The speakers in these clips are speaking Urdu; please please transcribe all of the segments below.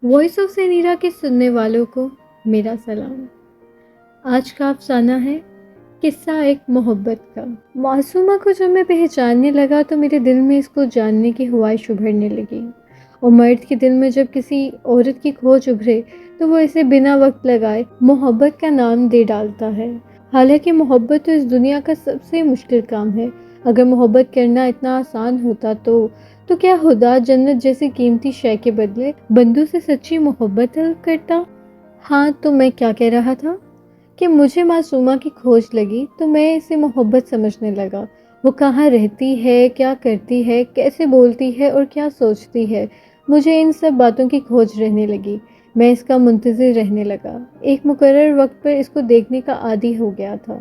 وائس آف سنیرا کے سننے والوں کو میرا سلام۔ آج کا افسانہ ہے قصہ ایک محبت کا۔ معصومہ کو جب میں پہچاننے لگا تو میرے دل میں اس کو جاننے کی خواہش ابھرنے لگی، اور مرد کے دل میں جب کسی عورت کی کھوج ابھرے تو وہ اسے بنا وقت لگائے محبت کا نام دے ڈالتا ہے۔ حالانکہ محبت تو اس دنیا کا سب سے مشکل کام ہے۔ اگر محبت کرنا اتنا آسان ہوتا تو کیا خدا جنت جیسی قیمتی شے کے بدلے بندوں سے سچی محبت طلب کرتا؟ ہاں، تو میں کیا کہہ رہا تھا کہ مجھے معصومہ کی کھوج لگی تو میں اسے محبت سمجھنے لگا۔ وہ کہاں رہتی ہے، کیا کرتی ہے، کیسے بولتی ہے اور کیا سوچتی ہے، مجھے ان سب باتوں کی کھوج رہنے لگی۔ میں اس کا منتظر رہنے لگا، ایک مقرر وقت پر اس کو دیکھنے کا عادی ہو گیا تھا۔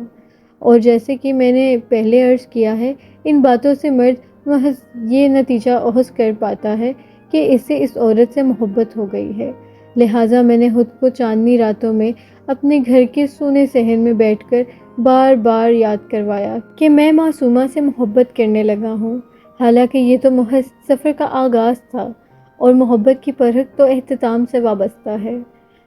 اور جیسے کہ میں نے پہلے عرض کیا ہے، ان باتوں سے مرد محض یہ نتیجہ اخذ کر پاتا ہے کہ اسے اس عورت سے محبت ہو گئی ہے۔ لہٰذا میں نے خود کو چاندنی راتوں میں اپنے گھر کے سونے صحن میں بیٹھ کر بار بار یاد کروایا کہ میں معصومہ سے محبت کرنے لگا ہوں۔ حالانکہ یہ تو محض سفر کا آغاز تھا، اور محبت کی پرکھ تو اختتام سے وابستہ ہے۔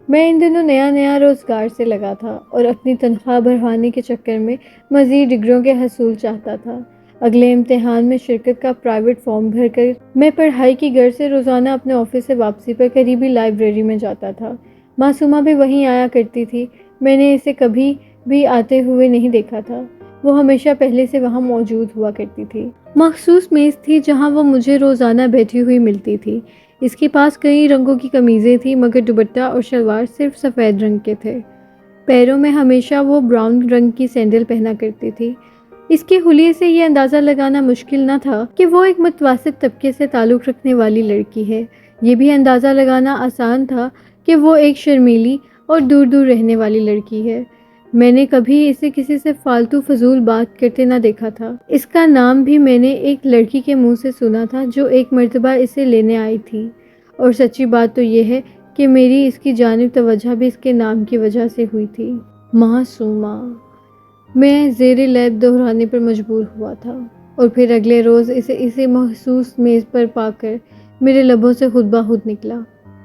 میں ان دنوں نیا روزگار سے لگا تھا اور اپنی تنخواہ بڑھانے کے چکر میں مزید ڈگریوں کے حصول چاہتا تھا۔ اگلے امتحان میں شرکت کا پرائیویٹ فارم بھر کر میں پڑھائی کی غرض سے روزانہ اپنے آفس سے واپسی پر قریبی لائبریری میں جاتا تھا۔ معصومہ بھی وہیں آیا کرتی تھی۔ میں نے اسے کبھی بھی آتے ہوئے نہیں دیکھا تھا، وہ ہمیشہ پہلے سے وہاں موجود ہوا کرتی تھی۔ مخصوص میز تھی جہاں وہ مجھے روزانہ بیٹھی ہوئی ملتی تھی۔ اس کے پاس کئی رنگوں کی قمیضیں تھیں، مگر دوپٹہ اور شلوار صرف سفید رنگ کے تھے۔ پیروں میں ہمیشہ وہ براؤن رنگ کی سینڈل پہنا کرتی تھی۔ اس کے حلیے سے یہ اندازہ لگانا مشکل نہ تھا کہ وہ ایک متوسط طبقے سے تعلق رکھنے والی لڑکی ہے۔ یہ بھی اندازہ لگانا آسان تھا کہ وہ ایک شرمیلی اور دور دور رہنے والی لڑکی ہے۔ میں نے کبھی اسے کسی سے فالتو فضول بات کرتے نہ دیکھا تھا۔ اس کا نام بھی میں نے ایک لڑکی کے منہ سے سنا تھا جو ایک مرتبہ اسے لینے آئی تھی، اور سچی بات تو یہ ہے کہ میری اس کی جانب توجہ بھی اس کے نام کی وجہ سے ہوئی تھی، معصومہ۔ میں زیر لب دہرانے پر مجبور ہوا تھا، اور پھر اگلے روز اسے محسوس میز پر پا کر میرے لبوں سے خود بخود نکلا،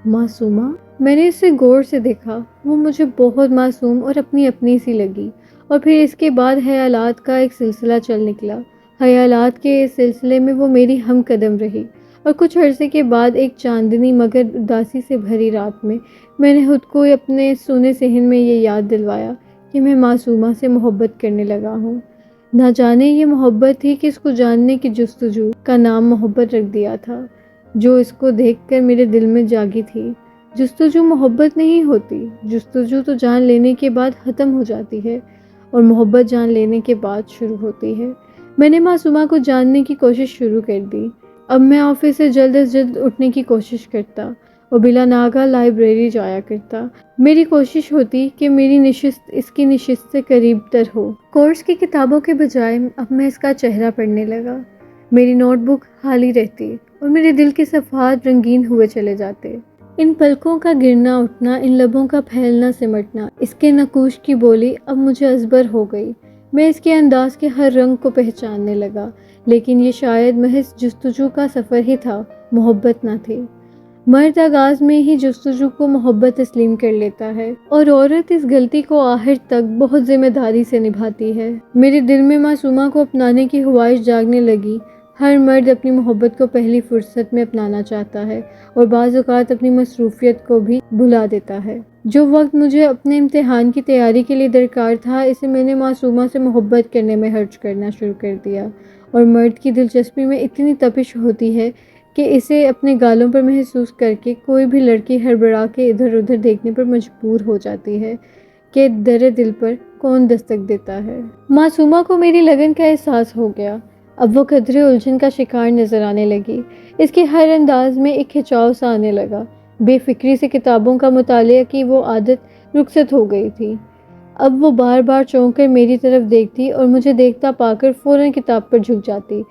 معصومہ۔ میں نے اسے غور سے دیکھا، وہ مجھے بہت معصوم اور اپنی سی لگی، اور پھر اس کے بعد خیالات کا ایک سلسلہ چل نکلا۔ خیالات کے اس سلسلے میں وہ میری ہم قدم رہی، اور کچھ عرصے کے بعد ایک چاندنی مگر اداسی سے بھری رات میں نے خود کو اپنے سونے صحن میں یہ یاد دلوایا کہ میں معصومہ سے محبت کرنے لگا ہوں۔ نہ جانے یہ محبت تھی کہ اس کو جاننے کی جستجو کا نام محبت رکھ دیا تھا، جو اس کو دیکھ کر میرے دل میں جاگی تھی۔ جستجو محبت نہیں ہوتی، جستجو تو جان لینے کے بعد ختم ہو جاتی ہے، اور محبت جان لینے کے بعد شروع ہوتی ہے۔ میں نے معصومہ کو جاننے کی کوشش شروع کر دی۔ اب میں آفس سے جلد از جلد اٹھنے کی کوشش کرتا اور بلا ناغہ لائبریری جایا کرتا۔ میری کوشش ہوتی کہ میری نشست اس کی نشست سے قریب تر ہو۔ کورس کی کتابوں کے بجائے اب میں اس کا چہرہ پڑھنے لگا۔ میری نوٹ بک خالی رہتی اور میرے دل کے صفحات رنگین ہوئے چلے جاتے۔ ان پلکوں کا گرنا اٹھنا، ان لبوں کا پھیلنا سمٹنا، اس کے نقوش کی بولی اب مجھے ازبر ہو گئی۔ میں اس کے انداز کے ہر رنگ کو پہچاننے لگا، لیکن یہ شاید محض جستجو کا سفر ہی تھا، محبت نہ تھی۔ مرد آغاز میں ہی جستجو کو محبت تسلیم کر لیتا ہے، اور عورت اس غلطی کو آخر تک بہت ذمہ داری سے نبھاتی ہے۔ میرے دل میں معصومہ کو اپنانے کی خواہش جاگنے لگی۔ ہر مرد اپنی محبت کو پہلی فرصت میں اپنانا چاہتا ہے، اور بعض اوقات اپنی مصروفیت کو بھی بھلا دیتا ہے۔ جو وقت مجھے اپنے امتحان کی تیاری کے لیے درکار تھا، اسے میں نے معصومہ سے محبت کرنے میں خرچ کرنا شروع کر دیا۔ اور مرد کی دلچسپی میں اتنی تپش ہوتی ہے کہ اسے اپنے گالوں پر محسوس کر کے کوئی بھی لڑکی ہڑبڑا کے ادھر ادھر دیکھنے پر مجبور ہو جاتی ہے کہ در دل پر کون دستک دیتا ہے۔ معصومہ کو میری لگن کا احساس ہو گیا۔ اب وہ قدرے الجھن کا شکار نظر آنے لگی۔ اس کے ہر انداز میں ایک کھچاؤ سا آنے لگا۔ بے فکری سے کتابوں کا مطالعہ کی وہ عادت رخصت ہو گئی تھی۔ اب وہ بار بار چونک کر میری طرف دیکھتی اور مجھے دیکھتا پا کر فوراً کتاب پر جھک جاتی۔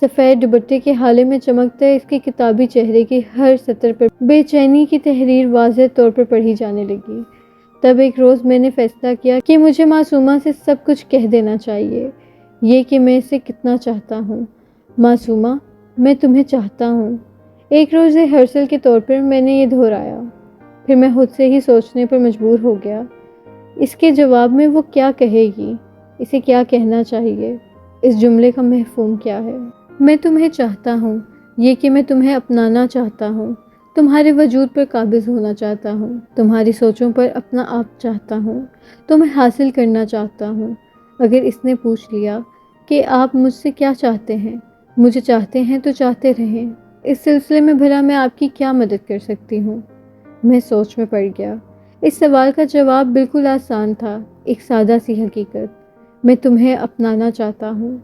سفید دوپٹے کے حالے میں چمکتا اس کے کتابی چہرے کی ہر سطر پر بے چینی کی تحریر واضح طور پر پڑھی جانے لگی۔ تب ایک روز میں نے فیصلہ کیا کہ مجھے معصومہ سے سب کچھ کہہ دینا چاہیے، یہ کہ میں اسے کتنا چاہتا ہوں۔ معصومہ، میں تمہیں چاہتا ہوں۔ ایک روز ریہرسل کے طور پر میں نے یہ دہرایا۔ پھر میں خود سے ہی سوچنے پر مجبور ہو گیا، اس کے جواب میں وہ کیا کہے گی، اسے کیا کہنا چاہیے، اس جملے کا مفہوم کیا ہے۔ میں تمہیں چاہتا ہوں، یہ کہ میں تمہیں اپنانا چاہتا ہوں، تمہارے وجود پر قابض ہونا چاہتا ہوں، تمہاری سوچوں پر اپنا آپ چاہتا ہوں، تمہیں حاصل کرنا چاہتا ہوں۔ اگر اس نے پوچھ لیا کہ آپ مجھ سے کیا چاہتے ہیں، مجھے چاہتے ہیں تو چاہتے رہیں، اس سلسلے میں بھلا میں آپ کی کیا مدد کر سکتی ہوں؟ میں سوچ میں پڑ گیا۔ اس سوال کا جواب بالکل آسان تھا، ایک سادہ سی حقیقت، میں تمہیں اپنانا چاہتا ہوں۔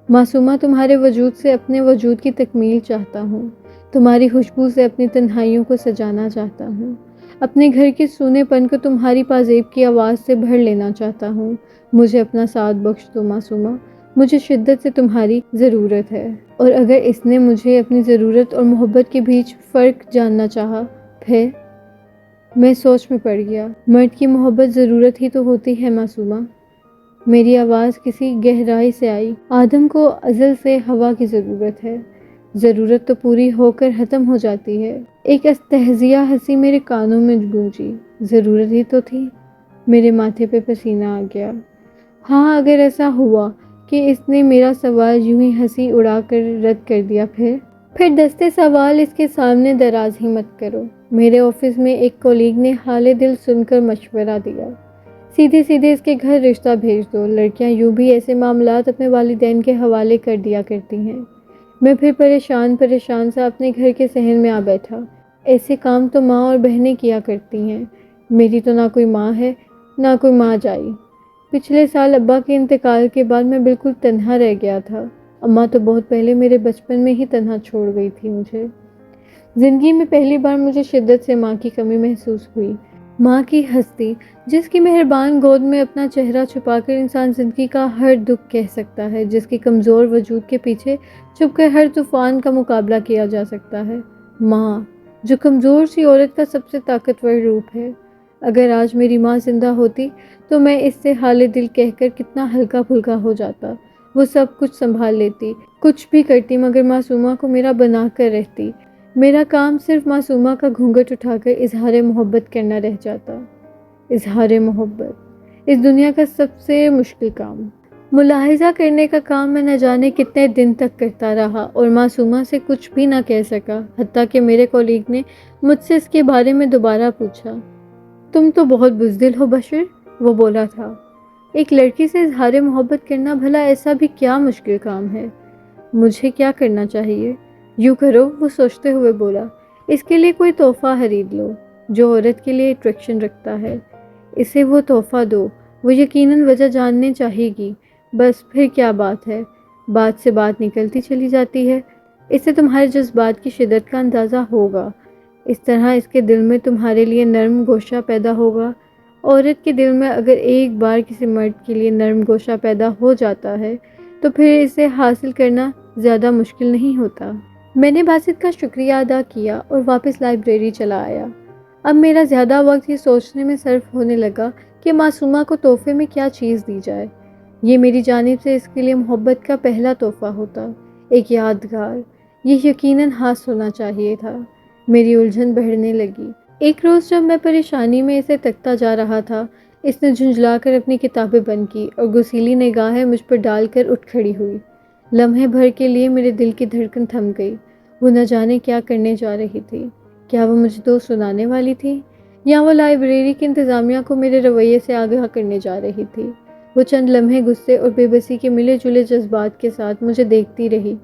معصومہ، تمہارے وجود سے اپنے وجود کی تکمیل چاہتا ہوں، تمہاری خوشبو سے اپنی تنہائیوں کو سجانا چاہتا ہوں، اپنے گھر کے سونے پن کو تمہاری پازیب کی آواز سے بھر لینا چاہتا ہوں۔ مجھے اپنا ساتھ بخش دو معصومہ، مجھے شدت سے تمہاری ضرورت ہے۔ اور اگر اس نے مجھے اپنی ضرورت اور محبت کے بیچ فرق جاننا چاہا، پھر؟ میں سوچ میں پڑ گیا۔ مرد کی محبت ضرورت ہی تو ہوتی ہے معصومہ۔ میری آواز کسی گہرائی سے آئی۔ آدم کو ازل سے ہوا کی ضرورت ہے، ضرورت تو پوری ہو کر ختم ہو جاتی ہے۔ ایک استہزیہ ہنسی میرے کانوں میں گونجی۔ ضرورت ہی تو تھی۔ میرے ماتھے پہ پسینہ آ گیا۔ ہاں، اگر ایسا ہوا کہ اس نے میرا سوال یوں ہی ہنسی اڑا کر رد کر دیا، پھر دستے سوال اس کے سامنے دراز ہی مت کرو۔ میرے آفس میں ایک کولیگ نے حال دل سن کر مشورہ دیا، سیدھے سیدھے اس کے گھر رشتہ بھیج دو، لڑکیاں یوں بھی ایسے معاملات اپنے والدین کے حوالے کر دیا کرتی ہیں۔ میں پھر پریشان سا اپنے گھر کے صحن میں آ بیٹھا۔ ایسے کام تو ماں اور بہنیں کیا کرتی ہیں، میری تو نہ کوئی ماں ہے نہ کوئی ماں جائی۔ پچھلے سال ابا کے انتقال کے بعد میں بالکل تنہا رہ گیا تھا۔ اماں تو بہت پہلے میرے بچپن میں ہی تنہا چھوڑ گئی تھی مجھے۔ زندگی میں پہلی بار مجھے شدت سے ماں کی کمی محسوس ہوئی۔ ماں کی ہستی، جس کی مہربان گود میں اپنا چہرہ چھپا کر انسان زندگی کا ہر دکھ کہہ سکتا ہے، جس کی کمزور وجود کے پیچھے چھپ کر ہر طوفان کا مقابلہ کیا جا سکتا ہے۔ ماں، جو کمزور سی عورت کا سب سے طاقتور روپ ہے۔ اگر آج میری ماں زندہ ہوتی تو میں اس سے حال دل کہہ کر کتنا ہلکا پھلکا ہو جاتا۔ وہ سب کچھ سنبھال لیتی، کچھ بھی کرتی، مگر معصومہ کو میرا بنا کر رہتی۔ میرا کام صرف معصومہ کا گھونگھٹ اٹھا کر اظہار محبت کرنا رہ جاتا۔ اظہار محبت، اس دنیا کا سب سے مشکل کام۔ ملاحظہ کرنے کا کام میں نہ جانے کتنے دن تک کرتا رہا اور معصومہ سے کچھ بھی نہ کہہ سکا، حتیٰ کہ میرے کولیگ نے مجھ سے اس کے بارے میں دوبارہ پوچھا۔ تم تو بہت بزدل ہو بشر، وہ بولا تھا۔ ایک لڑکی سے اظہار محبت کرنا بھلا ایسا بھی کیا مشکل کام ہے؟ مجھے کیا کرنا چاہیے؟ یوں کرو، وہ سوچتے ہوئے بولا، اس کے لیے کوئی تحفہ خرید لو جو عورت کے لیے اٹریکشن رکھتا ہے، اسے وہ تحفہ دو، وہ یقیناً وجہ جاننے چاہے گی، بس پھر کیا بات ہے، بات سے بات نکلتی چلی جاتی ہے، اس سے تمہارے جذبات کی شدت کا اندازہ ہوگا، اس طرح اس کے دل میں تمہارے لیے نرم گوشہ پیدا ہوگا۔ عورت کے دل میں اگر ایک بار کسی مرد کے لیے نرم گوشہ پیدا ہو جاتا ہے تو پھر اسے حاصل کرنا زیادہ مشکل نہیں ہوتا۔ میں نے باسط کا شکریہ ادا کیا اور واپس لائبریری چلا آیا۔ اب میرا زیادہ وقت یہ سوچنے میں صرف ہونے لگا کہ معصومہ کو تحفے میں کیا چیز دی جائے۔ یہ میری جانب سے اس کے لیے محبت کا پہلا تحفہ ہوتا، ایک یادگار۔ یہ یقیناً ہاتھ ہونا چاہیے تھا۔ میری الجھن بڑھنے لگی۔ ایک روز جب میں پریشانی میں اسے تکتا جا رہا تھا، اس نے جھنجھلا کر اپنی کتابیں بند کی اور گسیلی نگاہیں مجھ پر ڈال کر اٹھ کھڑی ہوئی۔ لمحے بھر کے لیے میرے دل کی دھڑکن تھم گئی۔ وہ نہ جانے کیا کرنے جا رہی تھی۔ کیا وہ مجھے دوست سنانے والی تھی، یا وہ لائبریری کی انتظامیہ کو میرے رویے سے آگاہ کرنے جا رہی تھی؟ وہ چند لمحے غصے اور بے بسی کے ملے جلے جذبات کے ساتھ مجھے دیکھتی رہی،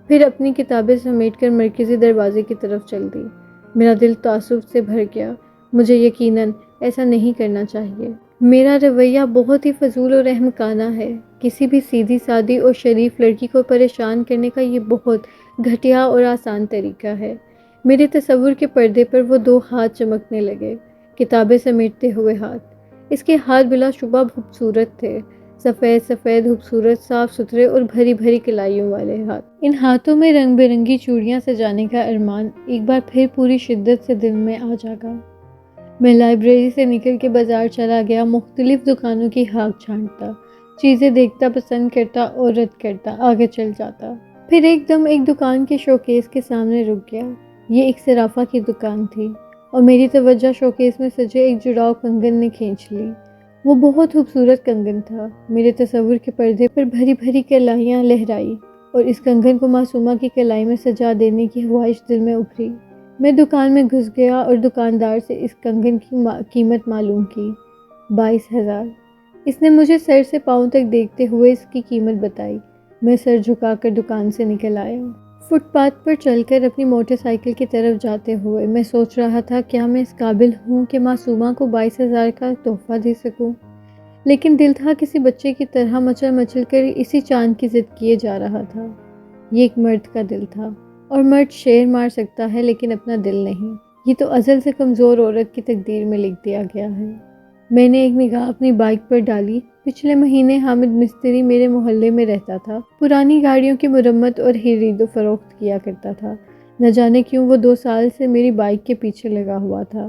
پھر اپنی کتابیں سمیٹ کر مرکزی دروازے کی طرف چل دی۔ میرا دل تعصب سے بھر گیا۔ مجھے یقیناً ایسا نہیں کرنا چاہیے۔ میرا رویہ بہت ہی فضول اور احمقانہ ہے۔ کسی بھی سیدھی سادی اور شریف لڑکی کو پریشان کرنے کا یہ بہت گھٹیا اور آسان طریقہ ہے۔ میرے تصور کے پردے پر وہ دو ہاتھ چمکنے لگے، کتابیں سمیٹتے ہوئے ہاتھ۔ اس کے ہاتھ بلا شبہ خوبصورت تھے، سفید سفید خوبصورت، صاف ستھرے اور بھری بھری کلائیوں والے ہاتھ۔ ان ہاتھوں میں رنگ برنگی چوڑیاں سجانے کا ارمان ایک بار پھر پوری شدت سے دل میں آ جاگا۔ میں لائبریری سے نکل کے بازار چلا گیا، مختلف دکانوں کی ہاک چھانٹتا، چیزیں دیکھتا، پسند کرتا اور رد کرتا، آگے چل جاتا۔ پھر ایک دم ایک دکان کے شوکیس کے سامنے رک گیا۔ یہ ایک صرافہ کی دکان تھی۔ اور میری توجہ شوکیس میں سجے ایک جڑاؤ کنگن نے کھینچ لی۔ وہ بہت خوبصورت کنگن تھا۔ میرے تصور کے پردے پر بھری بھری کلائیاں لہرائی اور اس کنگن کو معصومہ کی کلائی میں سجا دینے کی خواہش دل میں ابھری۔ میں دکان میں گھس گیا اور دکاندار سے اس کنگن کی قیمت معلوم کی۔ 22,000۔ اس نے مجھے سر سے پاؤں تک دیکھتے ہوئے اس کی قیمت بتائی۔ میں سر جھکا کر دکان سے نکل آیا۔ فٹ پاتھ پر چل کر اپنی موٹر سائیکل کی طرف جاتے ہوئے میں سوچ رہا تھا کیا میں اس قابل ہوں کہ معصومہ کو 22,000 کا تحفہ دے سکوں، لیکن دل تھا کسی بچے کی طرح مچل مچل کر اسی چاند کی ضد کیے جا رہا تھا۔ یہ ایک مرد کا دل تھا، اور مرد شیر مار سکتا ہے لیکن اپنا دل نہیں۔ یہ تو ازل سے کمزور عورت کی تقدیر میں لکھ دیا گیا ہے۔ میں نے ایک نگاہ اپنی بائک پر ڈالی۔ پچھلے مہینے حامد مستری میرے محلے میں رہتا تھا، پرانی گاڑیوں کی مرمت اور خرید و فروخت کیا کرتا تھا۔ نہ جانے کیوں وہ 2 سال سے میری بائک کے پیچھے لگا ہوا تھا۔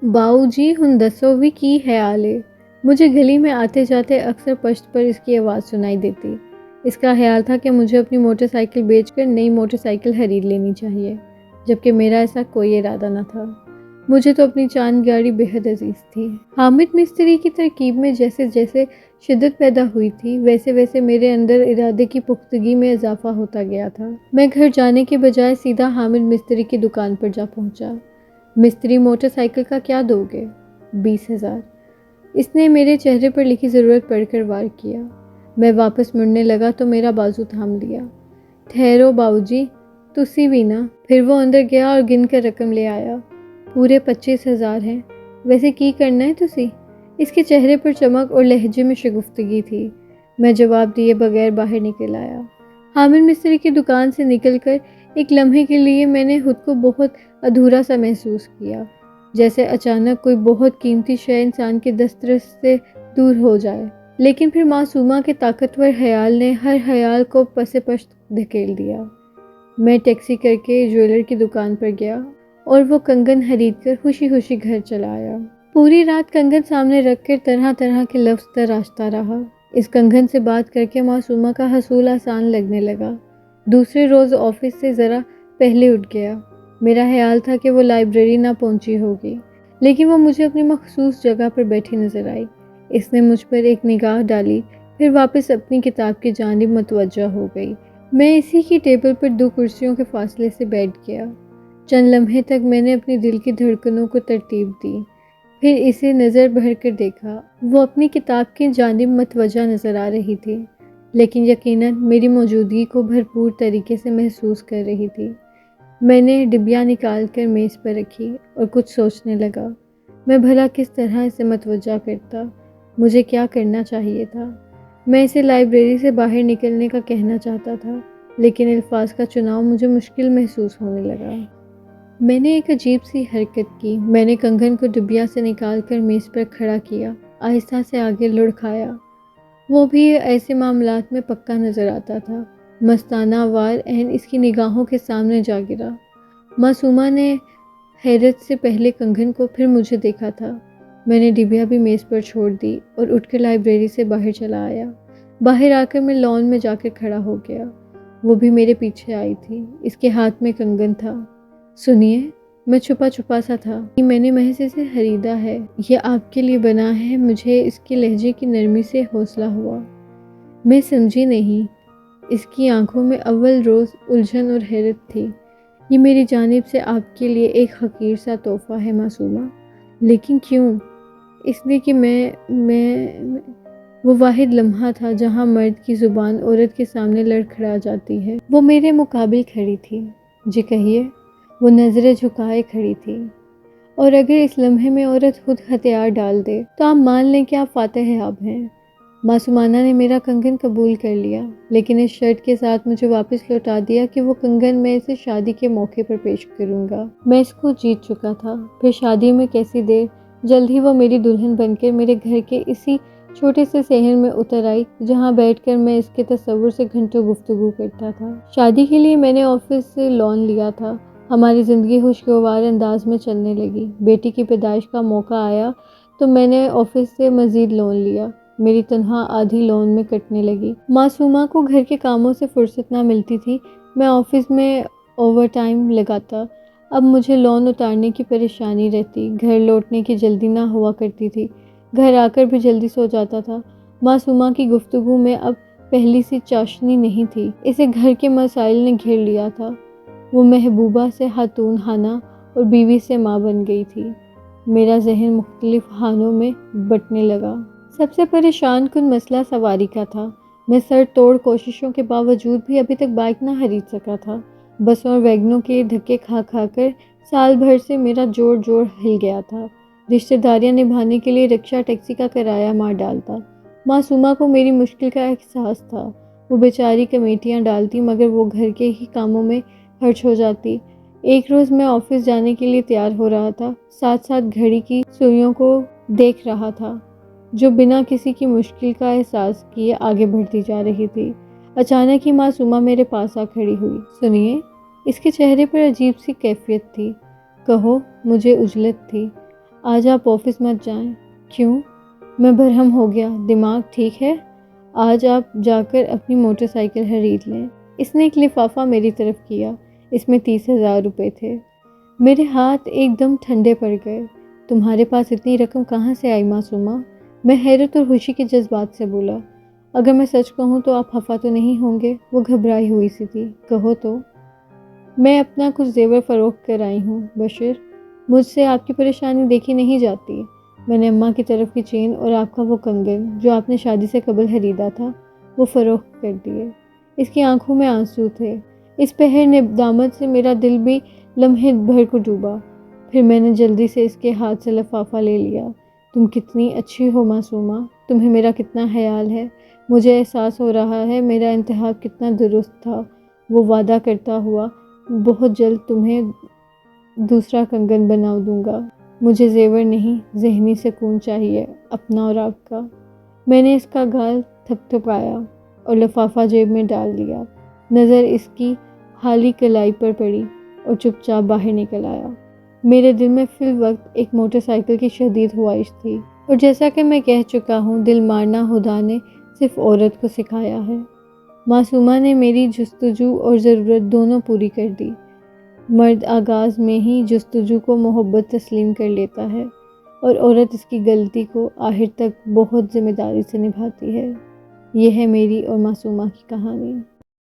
باؤ جی ہن دسو بھی کی خیال ہے؟ مجھے گلی میں آتے جاتے اکثر پشت پر اس کی آواز سنائی دیتی۔ اس کا خیال تھا کہ مجھے اپنی موٹر سائیکل بیچ کر نئی موٹر سائیکل خرید لینی چاہیے، جبکہ میرا ایسا کوئی ارادہ نہ تھا۔ مجھے تو اپنی چاند گاڑی بے حد عزیز تھی۔ حامد مستری کی ترکیب میں جیسے جیسے شدت پیدا ہوئی تھی، ویسے ویسے میرے اندر ارادے کی پختگی میں اضافہ ہوتا گیا تھا۔ میں گھر جانے کے بجائے سیدھا حامد مستری کی دکان پر جا پہنچا۔ مستری موٹر سائیکل کا کیا دو گے؟ 20,000۔ اس نے میرے چہرے پر لکھی ضرورت پڑھ کر وار کیا۔ میں واپس مڑنے لگا تو میرا بازو تھام لیا۔ ٹھہرو باؤ جی، تسی بھی نا۔ پھر وہ اندر گیا اور گن کر رقم لے آیا۔ پورے 25,000 ہیں۔ ویسے کی کرنا ہے تسی؟ اس کے چہرے پر چمک اور لہجے میں شگفتگی تھی۔ میں جواب دیے بغیر باہر نکل آیا۔ حامد مستری کی دکان سے نکل کر ایک لمحے کے لیے میں نے خود کو بہت ادھورا سا محسوس کیا، جیسے اچانک کوئی بہت قیمتی شے انسان کے دسترس سے دور ہو جائے۔ لیکن پھر معصومہ کے طاقتور خیال نے ہر خیال کو پس پشت دھکیل دیا۔ میں ٹیکسی کر کے جویلر کی دکان پر گیا اور وہ کنگن خرید کر خوشی خوشی گھر چلا آیا۔ پوری رات کنگن سامنے رکھ کر طرح طرح کے لفظ تراشتا رہا۔ اس کنگن سے بات کر کے معصومہ کا حصول آسان لگنے لگا۔ دوسرے روز آفس سے ذرا پہلے اٹھ گیا۔ میرا خیال تھا کہ وہ لائبریری نہ پہنچی ہوگی، لیکن وہ مجھے اپنی مخصوص جگہ پر بیٹھی نظر آئی۔ اس نے مجھ پر ایک نگاہ ڈالی، پھر واپس اپنی کتاب کی جانب متوجہ ہو گئی۔ میں اسی کی ٹیبل پر 2 کرسیوں کے فاصلے سے بیٹھ گیا۔ چند لمحے تک میں نے اپنی دل کی دھڑکنوں کو ترتیب دی، پھر اسے نظر بھر کر دیکھا۔ وہ اپنی کتاب کی جانب متوجہ نظر آ رہی تھی، لیکن یقیناً میری موجودگی کو بھرپور طریقے سے محسوس کر رہی تھی۔ میں نے ڈبیا نکال کر میز پر رکھی اور کچھ سوچنے لگا۔ میں بھلا کس طرح اسے متوجہ کرتا؟ مجھے کیا کرنا چاہیے تھا؟ میں اسے لائبریری سے باہر نکلنے کا کہنا چاہتا تھا، لیکن الفاظ کا چناؤ مجھے مشکل محسوس ہونے لگا۔ میں نے ایک عجیب سی حرکت کی۔ میں نے کنگن کو ڈبیا سے نکال کر میز پر کھڑا کیا، آہستہ سے آگے لڑکھایا۔ وہ بھی ایسے معاملات میں پکا نظر آتا تھا۔ مستانہ وار عین اس کی نگاہوں کے سامنے جا گرا۔ معصومہ نے حیرت سے پہلے کنگن کو پھر مجھے دیکھا تھا۔ میں نے ڈبیا بھی میز پر چھوڑ دی اور اٹھ کر لائبریری سے باہر چلا آیا۔ باہر آ کر میں لان میں جا کر کھڑا ہو گیا۔ وہ بھی میرے پیچھے آئی تھی۔ اس کے ہاتھ میں کنگن تھا۔ سنیے، میں چھپا چھپا سا تھا۔ میں نے محض اسے خریدا ہے، یہ آپ کے لیے بنا ہے۔ مجھے اس کے لہجے کی نرمی سے حوصلہ ہوا۔ میں سمجھی نہیں۔ اس کی آنکھوں میں اول روز الجھن اور حیرت تھی۔ یہ میری جانب سے آپ کے لیے ایک حقیر سا تحفہ ہے معصومہ، لیکن کیوں؟ اس لیے کہ میں وہ واحد لمحہ تھا جہاں مرد کی زبان عورت کے سامنے لڑکھڑا جاتی ہے۔ وہ میرے مقابل کھڑی تھی۔ جی کہیے۔ وہ نظریں جھکائے کھڑی تھی، اور اگر اس لمحے میں عورت خود ہتھیار ڈال دے تو آپ مان لیں کہ آپ فاتح اب ہیں۔ معصومانہ نے میرا کنگن قبول کر لیا، لیکن اس شرط کے ساتھ مجھے واپس لوٹا دیا کہ وہ کنگن میں اسے شادی کے موقع پر پیش کروں گا۔ میں اس کو جیت چکا تھا۔ پھر شادی میں کیسی دیر، جلد ہی وہ میری دلہن بن کر میرے گھر کے اسی چھوٹے سے صحن میں اتر آئی، جہاں بیٹھ کر میں اس کے تصور سے گھنٹوں گفتگو کرتا تھا۔ شادی کے لیے میں نے آفس سے لون لیا تھا۔ ہماری زندگی خوشگوار انداز میں چلنے لگی۔ بیٹی کی پیدائش کا موقع آیا تو میں نے آفس سے مزید لون لیا۔ میری تنخواہ آدھی لون میں کٹنے لگی۔ معصومہ کو گھر کے کاموں سے فرصت نہ ملتی تھی۔ میں آفس میں اوور ٹائم لگاتا، اب مجھے لون اتارنے کی پریشانی رہتی، گھر لوٹنے کی جلدی نہ ہوا کرتی تھی، گھر آ کر بھی جلدی سو جاتا تھا۔ معصومہ کی گفتگو میں اب پہلی سی چاشنی نہیں تھی، اسے گھر کے مسائل نے گھیر لیا تھا۔ وہ محبوبہ سے خاتون خانہ اور بیوی سے ماں بن گئی تھی۔ میرا ذہن مختلف خانوں میں بٹنے لگا۔ سب سے پریشان کن مسئلہ سواری کا تھا۔ میں سر توڑ کوششوں کے باوجود بھی ابھی تک بائک نہ خرید سکا تھا۔ بسوں اور ویگنوں کے دھکے کھا کھا کر سال بھر سے میرا جوڑ ہل گیا تھا۔ رشتہ داریاں نبھانے کے لیے رکشہ ٹیکسی کا کرایہ مار ڈالتا۔ معصومہ کو میری مشکل کا احساس تھا۔ وہ بیچاری کمیٹیاں ڈالتی مگر وہ گھر کے ہی کاموں میں خرچ ہو جاتی۔ ایک روز میں آفس جانے کے لیے تیار ہو رہا تھا، ساتھ ساتھ گھڑی کی سوئیوں کو دیکھ رہا تھا جو بنا کسی کی مشکل کا احساس کیے آگے بڑھتی جا رہی تھی۔ اچانک ہی معصومہ میرے پاس آ کھڑی ہوئی۔ سنیے، اس کے چہرے پر عجیب سی کیفیت تھی۔ کہو، مجھے عجلت تھی۔ آج آپ آفس مت جائیں۔ کیوں؟ میں برہم ہو گیا۔ دماغ ٹھیک ہے؟ آج آپ جا کر اپنی موٹر سائیکل خرید لیں۔ اس نے ایک لفافہ میری طرف کیا، اس میں 30,000 روپے تھے۔ میرے ہاتھ ایک دم ٹھنڈے پڑ گئے۔ تمہارے پاس اتنی رقم کہاں سے آئی معصومہ؟ میں حیرت اور خوشی کے جذبات سے بولا۔ اگر میں سچ کہوں تو آپ خفا تو نہیں ہوں گے؟ وہ گھبرائی ہوئی سی تھی۔ کہو تو۔ میں اپنا کچھ زیور فروخت کر آئی ہوں بشر، مجھ سے آپ کی پریشانی دیکھی نہیں جاتی۔ میں نے اماں کی طرف کی چین اور آپ کا وہ کنگن جو آپ نے شادی سے قبل خریدا تھا وہ فروخت کر دیے۔ اس کی آنکھوں میں آنسو تھے۔ اس پہر ندامت سے میرا دل بھی لمحے بھر کو ڈوبا۔ پھر میں نے جلدی سے اس کے ہاتھ سے لفافہ لے لیا۔ تم کتنی اچھی ہو معصومہ، تمہیں میرا کتنا خیال ہے۔ مجھے احساس ہو رہا ہے میرا انتخاب کتنا درست تھا۔ وہ وعدہ کرتا ہوا بہت جلد تمہیں دوسرا کنگن بنا دوں گا۔ مجھے زیور نہیں، ذہنی سکون چاہیے، اپنا اور آپ کا۔ میں نے اس کا گال تھپتھپایا اور لفافہ جیب میں ڈال دیا۔ نظر اس کی خالی کلائی پر پڑی اور چپ چاپ باہر نکل آیا۔ میرے دل میں فی الوقت ایک موٹر سائیکل کی شدید خواہش تھی، اور جیسا کہ میں کہہ چکا ہوں، دل مارنا خدا نے صرف عورت کو سکھایا ہے۔ معصومہ نے میری جستجو اور ضرورت دونوں پوری کر دی۔ مرد آغاز میں ہی جستجو کو محبت تسلیم کر لیتا ہے، اور عورت اس کی غلطی کو آخر تک بہت ذمہ داری سے نبھاتی ہے۔ یہ ہے میری اور معصومہ کی کہانی۔